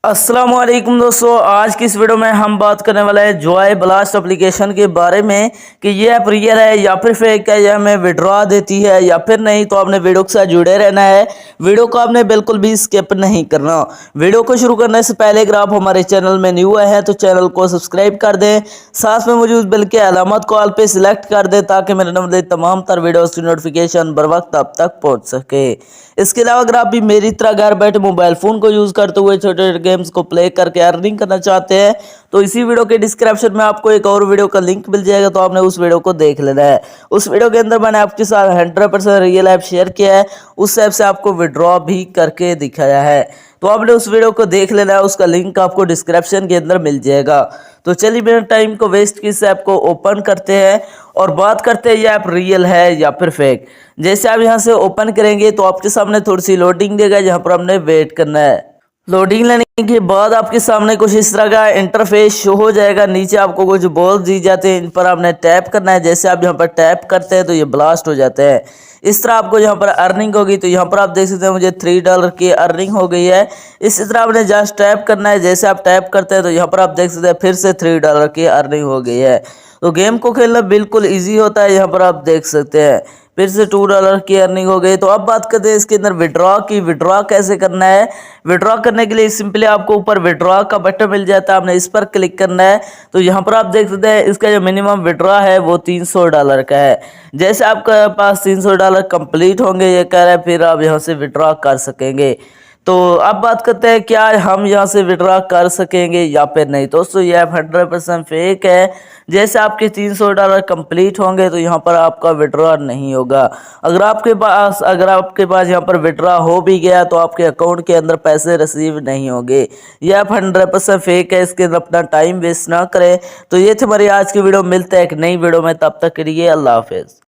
अस्सलामुअलैकुम दोस्तों, आज की इस वीडियो में हम बात करने वाले हैं जॉय ब्लास्ट एप्लीकेशन के बारे में कि ये ऐप रियल है या फिर फेक है, या हमें विड्रॉ देती है या फिर नहीं। तो आपने वीडियो के साथ जुड़े रहना है, वीडियो को आपने बिल्कुल भी स्किप नहीं करना। वीडियो को शुरू करने से पहले अगर आप हमारे चैनल में न्यू आए हैं तो चैनल को सब्सक्राइब कर दें, साथ में मौजूद बेल के अलामत को ऑल पे सिलेक्ट कर दें ताकि मेरे नंबर तमाम तर वीडियोस की नोटिफिकेशन बर वक्त आप तक पहुँच सके। इसके अलावा अगर आप भी मेरी तरह घर बैठे मोबाइल फ़ोन को यूज़ करते हुए छोटे छोटे गेम्स को प्ले करके अर्निंग करना चाहते हैं तो इसी वीडियो के डिस्क्रिप्शन में आपको एक और वीडियो का लिंक मिल जाएगा, तो आपने उस वीडियो को देख लेना है। उस वीडियो के अंदर मैंने आपके साथ 100% रियल ऐप शेयर किया है, उस ऐप से आपको विड्रॉ भी करके दिखाया है, तो आपने उस वीडियो को देख लेना है। उसका लिंक आपको डिस्क्रिप्शन के अंदर मिल जाएगा। तो चलिए बिना टाइम को वेस्ट किए इस ऐप को ओपन करते हैं और बात करते हैं ये ऐप रियल है या फिर फेक। जैसे आप यहाँ से ओपन करेंगे तो आपके सामने थोड़ी सी लोडिंग देगा, जहाँ पर हमने वेट करना है। लोडिंग लेने के बाद आपके सामने कुछ इस तरह का इंटरफेस शो हो जाएगा। नीचे आपको कुछ बॉल दी जाते हैं, इन पर आपने टैप करना है। जैसे आप यहाँ पर टैप करते हैं तो ये ब्लास्ट हो जाते हैं। इस तरह आपको यहाँ पर अर्निंग होगी, तो यहाँ पर आप देख सकते हैं मुझे $3 की अर्निंग हो गई है। इसी तरह आपने जस्ट टैप करना है। जैसे आप टैप करते हैं तो यहाँ पर आप देख सकते हैं फिर से $3 की अर्निंग हो गई है। तो गेम को खेलना बिल्कुल ईजी होता है, यहाँ पर आप देख सकते हैं फिर से $2 की अर्निंग हो गई। तो अब बात करते हैं इसके अंदर विड्रॉ की। विड्रॉ कैसे करना है? विड्रॉ करने के लिए सिंपली आपको ऊपर विड्रॉ का बटन मिल जाता है, आपने इस पर क्लिक करना है। तो यहाँ पर आप देख सकते हैं इसका जो मिनिमम विड्रॉ है वो $300 का है। जैसे आपके पास $300 कंप्लीट होंगे ये कह रहा है, फिर आप यहाँ से विड्रॉ कर सकेंगे। तो अब बात करते हैं क्या हम यहाँ से विड्रॉ कर सकेंगे या फिर नहीं। दोस्तों ये ऐप 100% फेक है। जैसे आपके $300 कंप्लीट होंगे तो यहाँ पर आपका विड्रॉ नहीं होगा। अगर आपके पास यहाँ पर विड्रॉ हो भी गया तो आपके अकाउंट के अंदर पैसे रिसीव नहीं होंगे। ये ऐप 100% फेक है, इसके अंदर अपना टाइम वेस्ट ना करें। तो ये थी हमारी आज की वीडियो, मिलते हैं एक नई वीडियो में, तब तक के लिए अल्लाह हाफिज़।